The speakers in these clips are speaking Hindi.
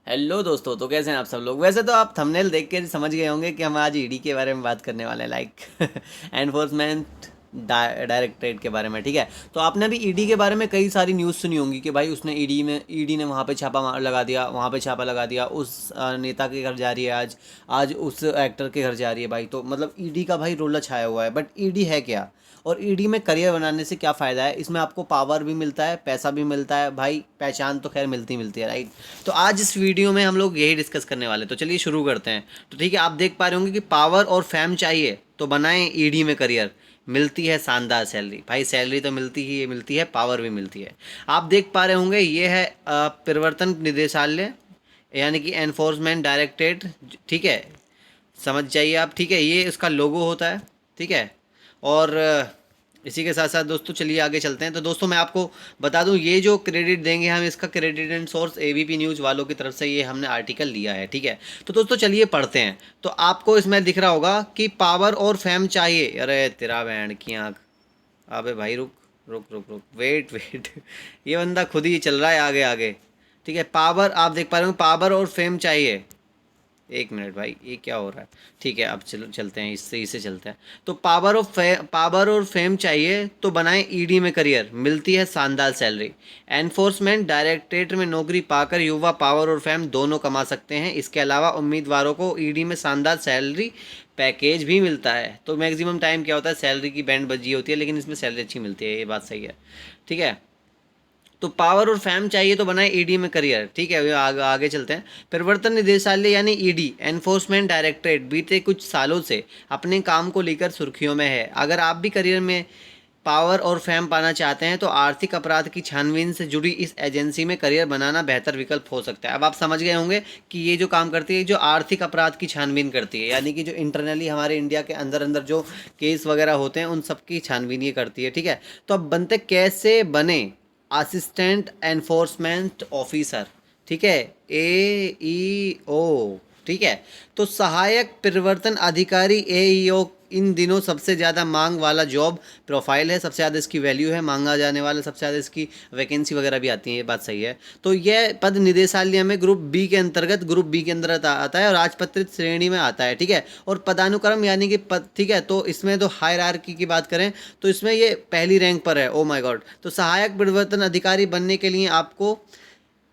हेलो दोस्तों। तो कैसे हैं आप सब लोग? वैसे तो आप थंबनेल देख के समझ गए होंगे कि हम आज ईडी के बारे में बात करने वाले हैं, लाइक एनफोर्समेंट डायरेक्टरेट के बारे में। ठीक है, तो आपने अभी ईडी के बारे में कई सारी न्यूज़ सुनी होंगी कि भाई उसने ईडी ने वहाँ पे लगा दिया, वहाँ पे छापा लगा दिया, उस नेता के घर जा रही है आज, आज उस एक्टर के घर जा रही है। भाई तो मतलब ईडी का भाई रोला छाया हुआ है। बट ईडी है क्या, और ईडी में करियर बनाने से क्या फ़ायदा है? इसमें आपको पावर भी मिलता है, पैसा भी मिलता है, भाई पहचान तो खैर मिलती है, राइट। तो आज इस वीडियो में हम लोग यही डिस्कस करने वाले हैं। तो चलिए शुरू करते हैं। तो ठीक है, आप देख पा रहे होंगे कि पावर और फैम चाहिए तो बनाएं ईडी में करियर, मिलती है शानदार सैलरी। भाई सैलरी तो मिलती है, पावर भी मिलती है। आप देख पा रहे होंगे ये है प्रवर्तन निदेशालय, यानी कि एनफोर्समेंट डायरेक्टरेट। ठीक है, समझ जाइए आप। ठीक है, ये इसका लोगो होता है। ठीक है, और इसी के साथ साथ दोस्तों चलिए आगे चलते हैं। तो दोस्तों मैं आपको बता दूं, ये जो क्रेडिट देंगे हम, इसका credit and source ABP news वालों की तरफ से ये हमने आर्टिकल लिया है। ठीक है, तो दोस्तों चलिए पढ़ते हैं। तो आपको इसमें दिख रहा होगा कि पावर और फेम चाहिए। अरे तेरा बैंड की आँख, अबे भाई रुक रुक रुक रुक, वेट वेट ये बंदा खुद ही चल रहा है आगे आगे। ठीक है, पावर आप देख पा रहे हो, पावर और फेम चाहिए। एक मिनट भाई, ये क्या हो रहा है? ठीक है, अब चलो चलते हैं, इससे इसे चलते हैं। तो पावर और फेम चाहिए तो बनाएं ईडी में करियर, मिलती है शानदार सैलरी। एनफोर्समेंट डायरेक्टरेट में नौकरी पाकर युवा पावर और फेम दोनों कमा सकते हैं। इसके अलावा उम्मीदवारों को ईडी में शानदार सैलरी पैकेज भी मिलता है। तो मैक्सिमम टाइम क्या होता है, सैलरी की बैंड बजी होती है, लेकिन इसमें सैलरी अच्छी मिलती है, ये बात सही है। ठीक है, तो पावर और फैम चाहिए तो बनाए ईडी में करियर। ठीक है, आगे चलते हैं। प्रवर्तन निदेशालय यानी ईडी, एनफोर्समेंट डायरेक्टरेट, बीते कुछ सालों से अपने काम को लेकर सुर्खियों में है। अगर आप भी करियर में पावर और फैम पाना चाहते हैं तो आर्थिक अपराध की छानबीन से जुड़ी इस एजेंसी में करियर बनाना बेहतर विकल्प हो सकता है। अब आप समझ गए होंगे कि ये जो काम करती है, जो आर्थिक अपराध की छानबीन करती है, यानी कि जो इंटरनली हमारे इंडिया के अंदर अंदर जो केस वगैरह होते हैं उन सब की छानबीन ये करती है। ठीक है, तो अब बनते कैसे बने असिस्टेंट एनफोर्समेंट ऑफिसर। ठीक है, AEO। ठीक है, तो सहायक प्रवर्तन अधिकारी AEO इन दिनों सबसे ज़्यादा मांग वाला जॉब प्रोफाइल है, सबसे ज़्यादा इसकी वैल्यू है, मांगा जाने वाला, सबसे ज़्यादा इसकी वैकेंसी वगैरह भी आती है, ये बात सही है। तो यह पद निदेशालय में ग्रुप बी के अंदर आता है और राजपत्रित श्रेणी में आता है। ठीक है, और पदानुक्रम यानी कि पद। ठीक है, तो इसमें तो हायरार्की की बात करें तो इसमें ये पहली रैंक पर है। Oh my God. तो सहायक प्रवर्तन अधिकारी बनने के लिए आपको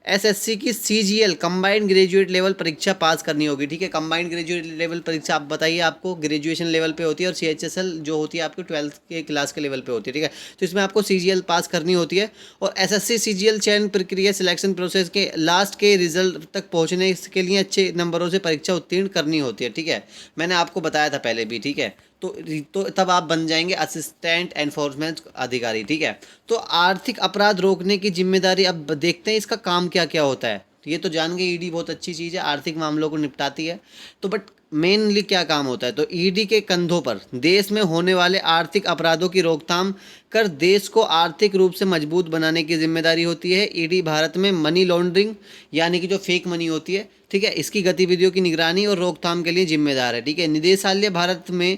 एसएससी की CGL कंबाइंड ग्रेजुएट लेवल परीक्षा पास करनी होगी। ठीक है, कंबाइंड ग्रेजुएट लेवल परीक्षा आप बताइए, आपको ग्रेजुएशन लेवल पे होती है, और CHSL जो होती है आपकी 12th के क्लास के लेवल पे होती है। ठीक है, तो इसमें आपको CGL पास करनी होती है, और SSC CGL चयन प्रक्रिया सिलेक्शन प्रोसेस के लास्ट के रिजल्ट तक पहुँचने के लिए अच्छे नंबरों से परीक्षा उत्तीर्ण करनी होती है। ठीक है, मैंने आपको बताया था पहले भी। ठीक है, तो तब आप बन जाएंगे असिस्टेंट एनफोर्समेंट अधिकारी। ठीक है, तो आर्थिक अपराध रोकने की जिम्मेदारी, अब देखते हैं इसका काम क्या क्या होता है। तो ये तो जान गए, ईडी बहुत अच्छी चीज़ है, आर्थिक मामलों को निपटाती है। तो बट मेनली क्या काम होता है, तो ईडी के कंधों पर देश में होने वाले आर्थिक अपराधों की रोकथाम कर देश को आर्थिक रूप से मजबूत बनाने की जिम्मेदारी होती है। ईडी भारत में मनी लॉन्ड्रिंग, यानी कि जो फेक मनी होती है, ठीक है, इसकी गतिविधियों की निगरानी और रोकथाम के लिए जिम्मेदार है। ठीक है, निदेशालय भारत में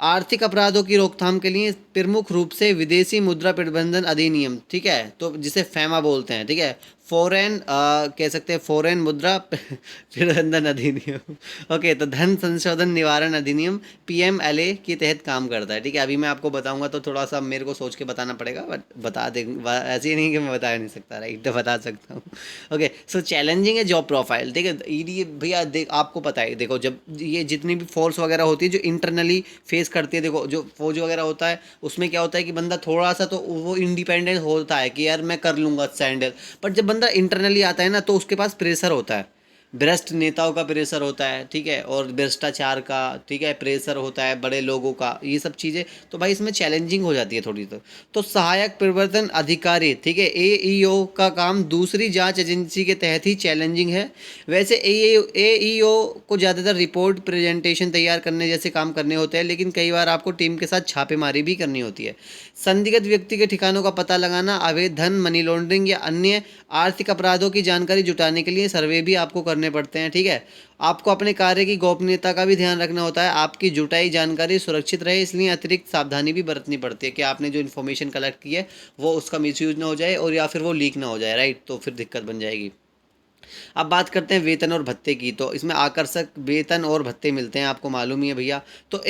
आर्थिक अपराधों की रोकथाम के लिए प्रमुख रूप से विदेशी मुद्रा प्रबंधन अधिनियम, ठीक है, तो जिसे फैमा बोलते हैं, ठीक है, फॉरेन कह सकते हैं फॉरेन मुद्रा प्रबंधन अधिनियम। ओके, तो धन संशोधन निवारण अधिनियम PMLA के तहत काम करता है। ठीक है, अभी मैं आपको बताऊंगा तो थोड़ा सा मेरे को सोच के बताना पड़ेगा, बट बता दे, ऐसे ही नहीं कि मैं बता नहीं सकता, राइट, तो बता सकता हूँ। ओके, सो चैलेंजिंग है जॉब प्रोफाइल। ठीक है, ईडी भैया देख, आपको पता है, देखो जब ये जितनी भी फोर्स वगैरह होती है जो इंटरनली फेस करती है, देखो जो फौज वगैरह होता है उसमें क्या होता है कि बंदा थोड़ा सा तो वो इंडिपेंडेंट होता है कि यार मैं कर लूँगा सैंडल। बट जब बंदा इंटरनली आता है ना, तो उसके पास प्रेशर होता है, भ्रष्ट नेताओं का प्रेशर होता है। ठीक है, और भ्रष्टाचार का, ठीक है, प्रेशर होता है, बड़े लोगों का, ये सब चीज़ें, तो भाई इसमें चैलेंजिंग हो जाती है थोड़ी। तो सहायक प्रवर्तन अधिकारी, ठीक है, AEO का काम दूसरी जांच एजेंसी के तहत ही चैलेंजिंग है। वैसे AEO को ज़्यादातर रिपोर्ट प्रेजेंटेशन तैयार करने जैसे काम करने होते हैं, लेकिन कई बार आपको टीम के साथ छापेमारी भी करनी होती है। संदिग्ध व्यक्ति के ठिकानों का पता लगाना, अवैध धन, मनी लॉन्ड्रिंग या अन्य आर्थिक अपराधों की जानकारी जुटाने के लिए सर्वे भी आपको करने पड़ते हैं। ठीक है, आपको अपने कार्य की गोपनीयता का भी ध्यान रखना होता है, आपकी जुटाई जानकारी सुरक्षित रहे, इसलिए अतिरिक्त सावधानी भी बरतनी पड़ती है कि आपने जो इन्फॉर्मेशन कलेक्ट की है वो उसका मिसयूज ना हो जाए, और या फिर वो लीक ना हो जाए, राइट, तो फिर दिक्कत बन जाएगी। अब बात करते हैं वेतन और भत्ते की। तो इसमें आकर्षक वेतन और भत्ते मिलते हैं, आपको मालूम ही है भैया। तो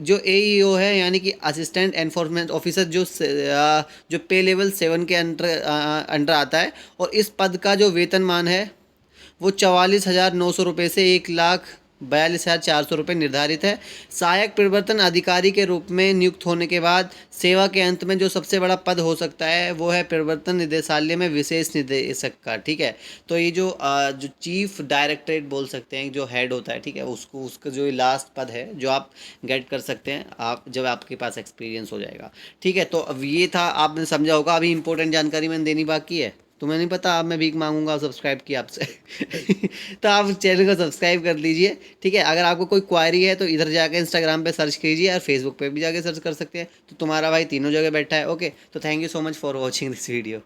जो एईओ है, यानी कि असिस्टेंट एनफोर्समेंट ऑफिसर, जो पे लेवल 7 के अंडर आता है, और इस पद का जो वेतनमान है वो 44,900 रुपये से 1,42,400 रुपये निर्धारित है। सहायक प्रवर्तन अधिकारी के रूप में नियुक्त होने के बाद सेवा के अंत में जो सबसे बड़ा पद हो सकता है वो है प्रवर्तन निदेशालय में विशेष निदेशक का, ठीक है। तो ये जो चीफ डायरेक्टरेट बोल सकते हैं, जो हेड होता है, ठीक है, उसका जो लास्ट पद है जो आप गेट कर सकते हैं आप जब आपके पास एक्सपीरियंस हो जाएगा, ठीक है। तो अब ये था, आपने समझा होगा। अभी इंपॉर्टेंट जानकारी मैंने देनी बाकी है, तुम्हें नहीं पता, अब मैं भीख मांगूंगा सब्सक्राइब किया आपसे। तो आप चैनल को सब्सक्राइब कर लीजिए, ठीक है। अगर आपको कोई क्वायरी है तो इधर जाके इंस्टाग्राम पे सर्च कीजिए, और फेसबुक पे भी जाके सर्च कर सकते हैं। तो तुम्हारा भाई तीनों जगह बैठा है। ओके, तो thank you so much for watching this video.